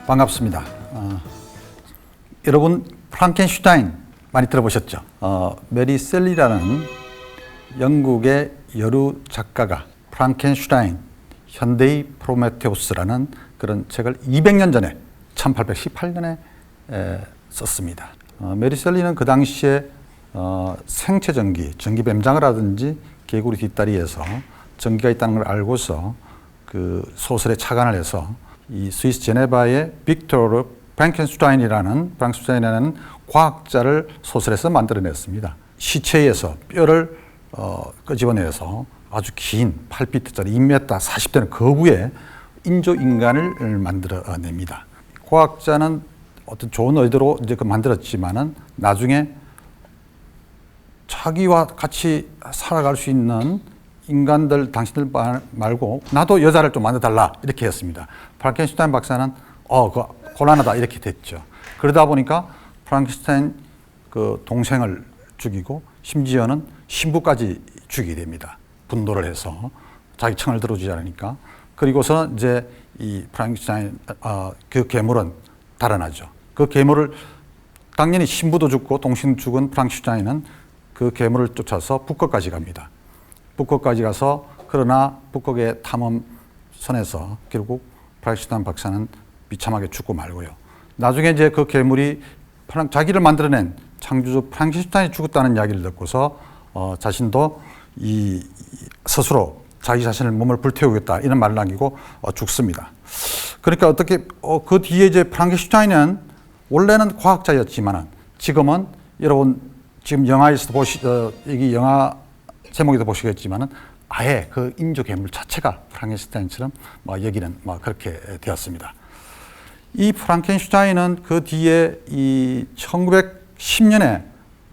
반갑습니다. 여러분 프랑켄슈타인 많이 들어보셨죠? 메리 셀리라는 영국의 여류 작가가 프랑켄슈타인 현대의 프로메테우스라는 그런 책을 200년 전에 1818년에 썼습니다. 메리 셀리는 그 당시에 생체 전기, 전기뱀장을 하든지 개구리 뒷다리에서 전기가 있다는 걸 알고서 그 소설에 착안을 해서 이 스위스 제네바의 빅토르 프랑켄슈타인이라는 과학자를 소설에서 만들어냈습니다. 시체에서 뼈를 끄집어내서 아주 긴 8피트짜리 2m 40되는 거부의 인조인간을 만들어냅니다. 과학자는 어떤 좋은 의도로 이제 만들었지만은 나중에 자기와 같이 살아갈 수 있는 인간들, 당신들 말고 나도 여자를 좀 만들어달라 이렇게 했습니다. 프랑켄슈타인 박사는 그거 곤란하다 이렇게 됐죠. 그러다 보니까 프랑켄슈타인 그 동생을 죽이고 심지어는 신부까지 죽이게 됩니다. 분노를 해서 자기 청을 들어주지 않으니까. 그리고서 이제 이 프랑켄슈타인 그 괴물은 달아나죠. 그 괴물을 당연히 신부도 죽고 동생도 죽은 프랑켄슈타인은 그 괴물을 쫓아서 북극까지 갑니다. 북극까지 가서 그러나 북극의 탐험선에서 결국 프랑켄슈타인 박사는 비참하게 죽고 말고요. 나중에 이제 그 괴물이 자기를 만들어낸 창조주 프랑켄슈타인이 죽었다는 이야기를 듣고서 자신도 스스로 자기 자신을 몸을 불태우겠다 이런 말을 남기고 죽습니다. 그러니까 어떻게 그 뒤에 이제 프랑켄슈타인은 원래는 과학자였지만은 지금은 여러분 지금 영화에서도 여기 영화 제목에도 보시겠지만은 아예 그 인조 괴물 자체가 프랑켄슈타인처럼 여기는 그렇게 되었습니다. 이 프랑켄슈타인은 그 뒤에 이 1910년에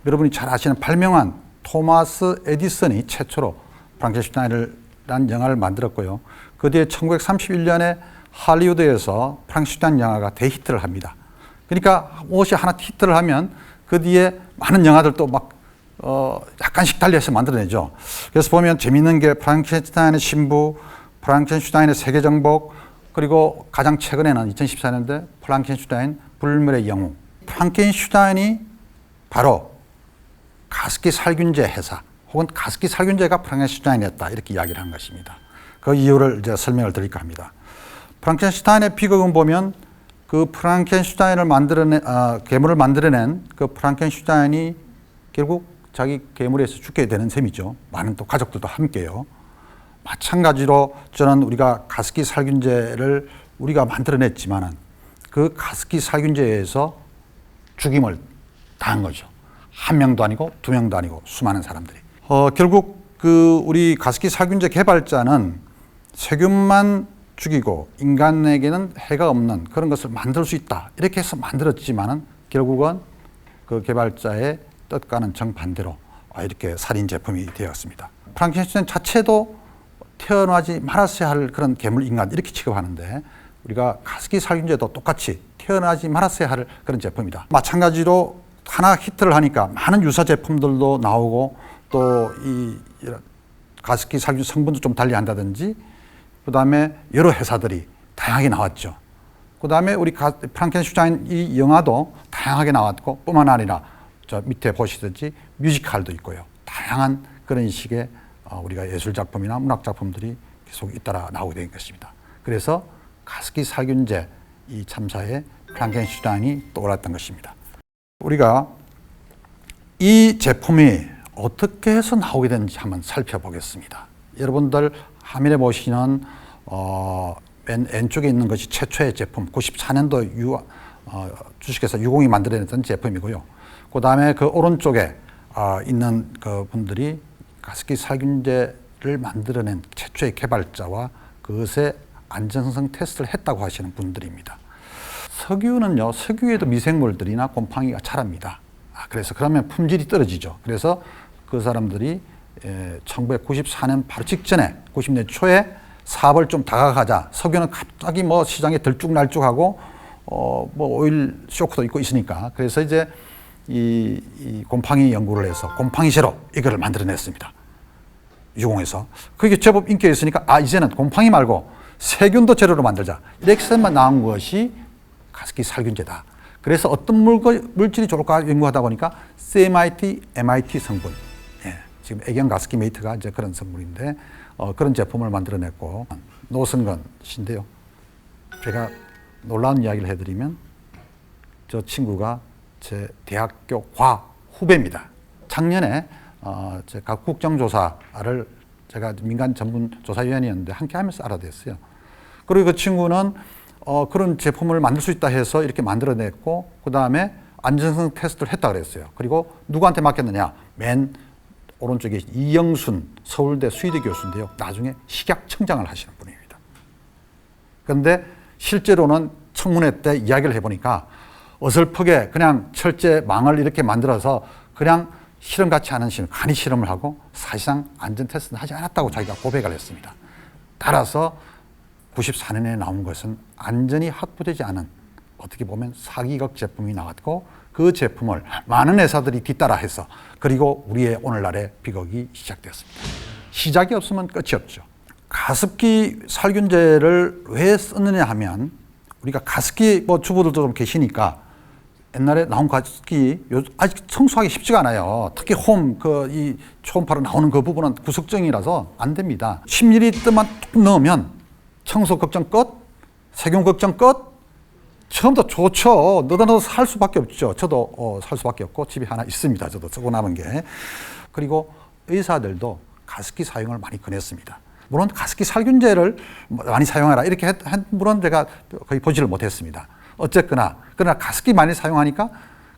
여러분이 잘 아시는 발명한 토마스 에디슨이 최초로 프랑켄슈타인이라는 영화를 만들었고요. 그 뒤에 1931년에 할리우드에서 프랑켄슈타인 영화가 대히트를 합니다. 그러니까 무엇이 하나 히트를 하면 그 뒤에 많은 영화들도 약간씩 달리해서 만들어내죠. 그래서 보면 재미있는 게 프랑켄슈타인의 신부, 프랑켄슈타인의 세계정복, 그리고 가장 최근에는 2014년대 프랑켄슈타인 불멸의 영웅. 프랑켄슈타인이 바로 가습기 살균제 회사 혹은 가습기 살균제가 프랑켄슈타인이었다 이렇게 이야기를 한 것입니다. 그 이유를 이제 설명을 드릴까 합니다. 프랑켄슈타인의 비극은 보면 그 프랑켄슈타인을 괴물을 만들어낸 그 프랑켄슈타인이 결국 자기 괴물에서 죽게 되는 셈이죠. 많은 또 가족들도 함께요. 마찬가지로 저는 우리가 가습기 살균제를 우리가 만들어냈지만은 그 가습기 살균제에서 죽임을 당한 거죠. 한 명도 아니고 두 명도 아니고 수많은 사람들이. 결국 우리 가습기 살균제 개발자는 세균만 죽이고 인간에게는 해가 없는 그런 것을 만들 수 있다. 이렇게 해서 만들었지만은 결국은 그 개발자의 뜻과는 정반대로 이렇게 살인 제품이 되었습니다. 프랑켄슈타인 자체도 태어나지 말았어야 할 그런 괴물 인간 이렇게 취급하는데 우리가 가습기 살균제도 똑같이 태어나지 말았어야 할 그런 제품이다. 마찬가지로 하나 히트를 하니까 많은 유사 제품들도 나오고 또 이 가습기 살균 성분도 좀 달리한다든지 그 다음에 여러 회사들이 다양하게 나왔죠. 그 다음에 우리 프랑켄슈타인 이 영화도 다양하게 나왔고 뿐만 아니라 저 밑에 보시듯이 뮤지컬도 있고요. 다양한 그런 식의 우리가 예술작품이나 문학작품들이 계속 잇따라 나오게 된 것입니다. 그래서 가습기 살균제 이 참사에 프랑켄슈타인이 떠올랐던 것입니다. 우리가 이 제품이 어떻게 해서 나오게 되는지 한번 살펴보겠습니다. 여러분들 화면에 보시는 맨 왼쪽에 있는 것이 최초의 제품 94년도 주식회사 유공이 만들어냈던 제품이고요. 그 다음에 그 오른쪽에 있는 그 분들이 가습기 살균제를 만들어낸 최초의 개발자와 그것의 안전성 테스트를 했다고 하시는 분들입니다. 석유는요, 석유에도 미생물들이나 곰팡이가 자랍니다. 그래서 그러면 품질이 떨어지죠. 그래서 그 사람들이 1994년 바로 직전에 90년 초에 사업을 좀 다각하자. 석유는 갑자기 시장에 들쭉날쭉하고 오일 쇼크도 있고 있으니까. 그래서 이제 이 곰팡이 연구를 해서 곰팡이 제로 이거를 만들어냈습니다. 유공해서. 그게 제법 인기가 있으니까 이제는 곰팡이 말고 세균도 재료로 만들자. 이렇게 해서만 나온 것이 가습기 살균제다. 그래서 어떤 물질이 좋을까 연구하다 보니까 CMIT, MIT 성분. 예, 지금 애경 가습기 메이트가 이제 그런 성분인데 그런 제품을 만들어냈고 노승건 씨인데요. 제가 놀라운 이야기를 해드리면 저 친구가 제 대학교 과 후배입니다. 작년에 제가 국정조사를 제가 민간 전문 조사위원이었는데 함께 하면서 알아냈어요. 그리고 그 친구는 그런 제품을 만들 수 있다 해서 이렇게 만들어냈고 그 다음에 안전성 테스트를 했다 그랬어요. 그리고 누구한테 맡겼느냐? 맨 오른쪽에 이영순 서울대 수의대 교수인데요. 나중에 식약청장을 하시는 분입니다. 그런데 실제로는 청문회 때 이야기를 해보니까 어설프게 그냥 철제망을 이렇게 만들어서 그냥 실험같이 하는 실험, 간이 실험을 하고 사실상 안전 테스트는 하지 않았다고 자기가 고백을 했습니다. 따라서 94년에 나온 것은 안전이 확보되지 않은 어떻게 보면 사기극 제품이 나왔고 그 제품을 많은 회사들이 뒤따라해서 그리고 우리의 오늘날의 비극이 시작되었습니다. 시작이 없으면 끝이 없죠. 가습기 살균제를 왜 쓰느냐 하면 우리가 가습기 주부들도 좀 계시니까 옛날에 나온 가습기 아직 청소하기 쉽지가 않아요. 특히 이 초음파로 나오는 그 부분은 구석정이라서 안 됩니다. 10ml만 툭 넣으면 청소 걱정 끝, 세균 걱정 끝. 처음부터 좋죠. 넣어도 살 수밖에 없죠. 저도 살 수밖에 없고 집에 하나 있습니다. 저도 쓰고 남은 게. 그리고 의사들도 가습기 사용을 많이 권했습니다. 물론 가습기 살균제를 많이 사용하라 이렇게 한 분은 제가 거의 보지를 못했습니다. 어쨌거나 그러나 가습기 많이 사용하니까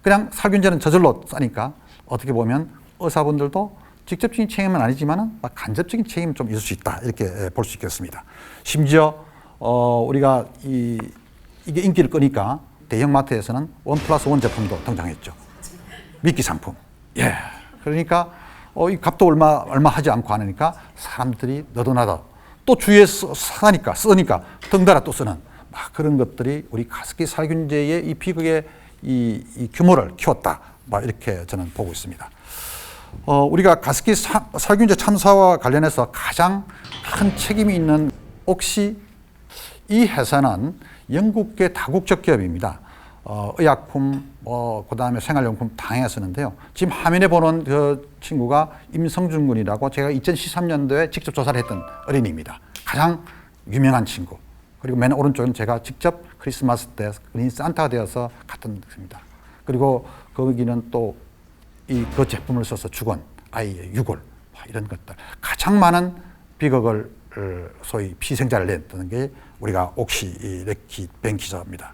그냥 살균제는 저절로 싸니까 어떻게 보면 의사분들도 직접적인 책임은 아니지만 간접적인 책임은 좀 있을 수 있다 이렇게 볼 수 있겠습니다. 심지어 우리가 이게 인기를 끄니까 대형마트에서는 1+1 제품도 등장했죠. 미끼 상품. 예. 그러니까 이 값도 얼마 하지 않고 하니까 사람들이 너도나도 또 주위에 쓰니까 덩달아 또 쓰는 그런 것들이 우리 가습기 살균제의 이 비극의 이 규모를 키웠다. 이렇게 저는 보고 있습니다. 우리가 가습기 살균제 참사와 관련해서 가장 큰 책임이 있는 옥시 이 회사는 영국계 다국적 기업입니다. 의약품, 그 다음에 생활용품 다양하게 쓰는데요. 지금 화면에 보는 그 친구가 임성준 군이라고 제가 2013년도에 직접 조사를 했던 어린이입니다. 가장 유명한 친구. 그리고 맨 오른쪽은 제가 직접 크리스마스 때 그린 산타가 되어서 갔던 것입니다. 그리고 거기는 또 그 제품을 써서 죽은 아이의 유골, 이런 것들. 가장 많은 비극을 소위 피생자를 냈던 게 우리가 옥시 레킷 벤키저입니다.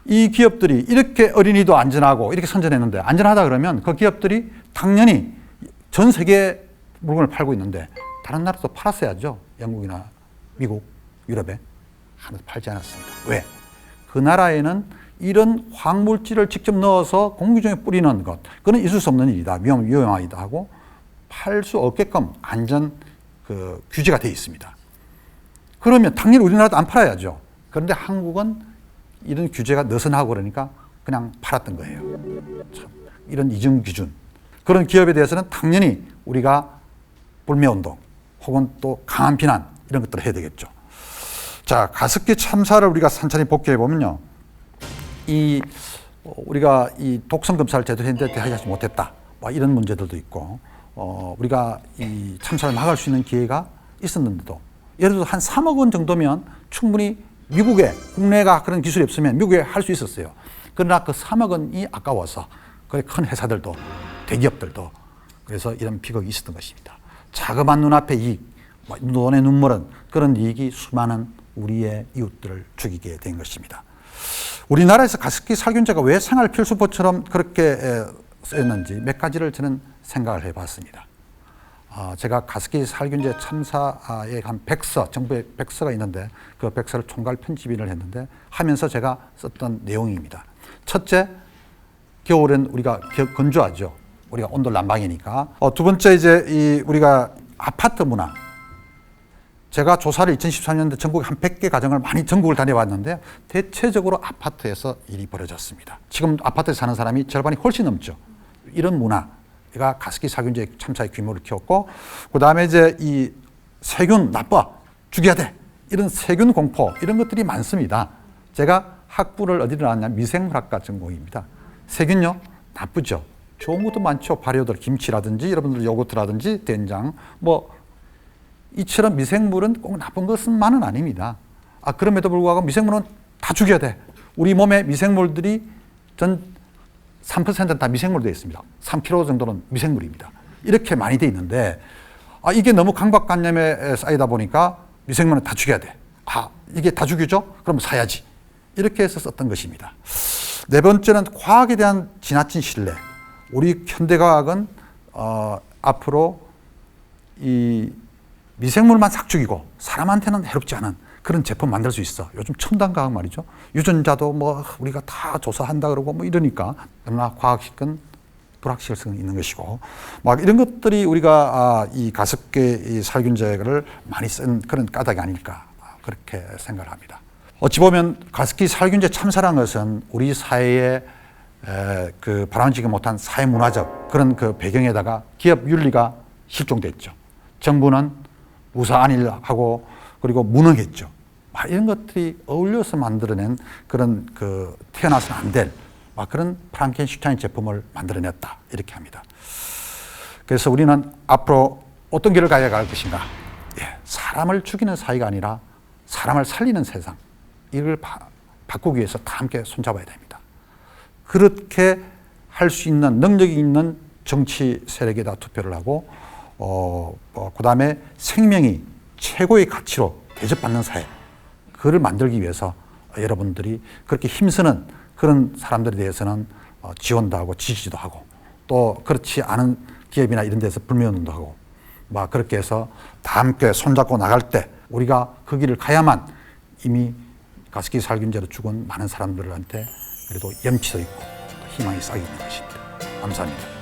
이 기업들이 이렇게 어린이도 안전하고 이렇게 선전했는데 안전하다 그러면 그 기업들이 당연히 전 세계 물건을 팔고 있는데 다른 나라도 팔았어야죠. 영국이나 미국, 유럽에. 하나도 팔지 않았습니다. 왜? 그 나라에는 이런 화학물질을 직접 넣어서 공기 중에 뿌리는 것, 그건 있을 수 없는 일이다. 위험하기도 하고 팔 수 없게끔 안전 규제가 되어 있습니다. 그러면 당연히 우리나라도 안 팔아야죠. 그런데 한국은 이런 규제가 느슨하고 그러니까 그냥 팔았던 거예요. 참, 이런 이중 기준. 그런 기업에 대해서는 당연히 우리가 불매운동 혹은 또 강한 비난 이런 것들을 해야 되겠죠. 자, 가습기 참사를 우리가 천천히 복귀해 보면요. 우리가 이 독성 검사를 제대로 했는데 하지 못했다. 이런 문제들도 있고, 우리가 이 참사를 막을 수 있는 기회가 있었는데도, 예를 들어 한 3억 원 정도면 충분히 미국에, 국내가 그런 기술이 없으면 미국에 할 수 있었어요. 그러나 그 3억 원이 아까워서, 큰 회사들도, 대기업들도, 그래서 이런 비극이 있었던 것입니다. 자그마한 눈앞의 이익, 눈에 눈물은 그런 이익이 수많은 우리의 이웃들을 죽이게 된 것입니다. 우리나라에서 가습기 살균제가 왜 생활 필수품처럼 그렇게 쓰였는지 몇 가지를 저는 생각을 해봤습니다. 제가 가습기 살균제 참사에 한 100서, 정부의 100서가 있는데 그 100서를 총괄 편집인을 했는데 하면서 제가 썼던 내용입니다. 첫째, 겨울엔 우리가 건조하죠. 우리가 온도 난방이니까. 두 번째 이제 우리가 아파트 문화. 제가 조사를 2013년도에 전국에 한 100개 가정을 많이 전국을 다녀왔는데 대체적으로 아파트에서 일이 벌어졌습니다. 지금 아파트에 사는 사람이 절반이 훨씬 넘죠. 이런 문화가 가습기 살균제 참사의 규모를 키웠고, 그 다음에 이제 이 세균 나빠 죽여야 돼 이런 세균 공포 이런 것들이 많습니다. 제가 학부를 어디로 나왔냐? 미생물학과 전공입니다. 세균요? 나쁘죠. 좋은 것도 많죠. 발효들, 김치라든지 여러분들 요거트라든지 된장 뭐 이처럼 미생물은 꼭 나쁜 것만은 아닙니다. 그럼에도 불구하고 미생물은 다 죽여야 돼. 우리 몸에 미생물들이 전 3%는 다 미생물로 되어 있습니다. 3kg 정도는 미생물입니다. 이렇게 많이 되어 있는데 이게 너무 강박관념에 쌓이다 보니까 미생물은 다 죽여야 돼. 이게 다 죽이죠? 그럼 사야지. 이렇게 해서 썼던 것입니다. 네 번째는 과학에 대한 지나친 신뢰. 우리 현대과학은 앞으로 이 미생물만 싹 죽이고 사람한테는 해롭지 않은 그런 제품 만들 수 있어. 요즘 첨단 과학 말이죠. 유전자도 뭐 우리가 다 조사한다 그러고 뭐 이러니까 그러나 과학식은 불확실성이 있는 것이고 막 이런 것들이 우리가 이 가습기 이 살균제를 많이 쓴 그런 까닭이 아닐까 그렇게 생각을 합니다. 어찌 보면 가습기 살균제 참사라는 것은 우리 사회에 그 바람직하지 못한 사회 문화적 그런 그 배경에다가 기업 윤리가 실종됐죠. 정부는 우사 안일하고 그리고 무능했죠. 이런 것들이 어울려서 만들어낸 그런 그 태어나서는 안 될 그런 프랑켄슈타인 제품을 만들어냈다 이렇게 합니다. 그래서 우리는 앞으로 어떤 길을 가야 할 것인가? 사람을 죽이는 사회가 아니라 사람을 살리는 세상 이걸 바꾸기 위해서 다 함께 손잡아야 됩니다. 그렇게 할 수 있는 능력이 있는 정치 세력에다 투표를 하고 그 다음에 생명이 최고의 가치로 대접받는 사회 그를 만들기 위해서 여러분들이 그렇게 힘쓰는 그런 사람들에 대해서는 지원도 하고 지지도 하고 또 그렇지 않은 기업이나 이런 데서 불매운동도 하고 그렇게 해서 다 함께 손잡고 나갈 때 우리가 그 길을 가야만 이미 가습기 살균제로 죽은 많은 사람들한테 그래도 염치도 있고 희망이 쌓여 있는 것입니다. 감사합니다.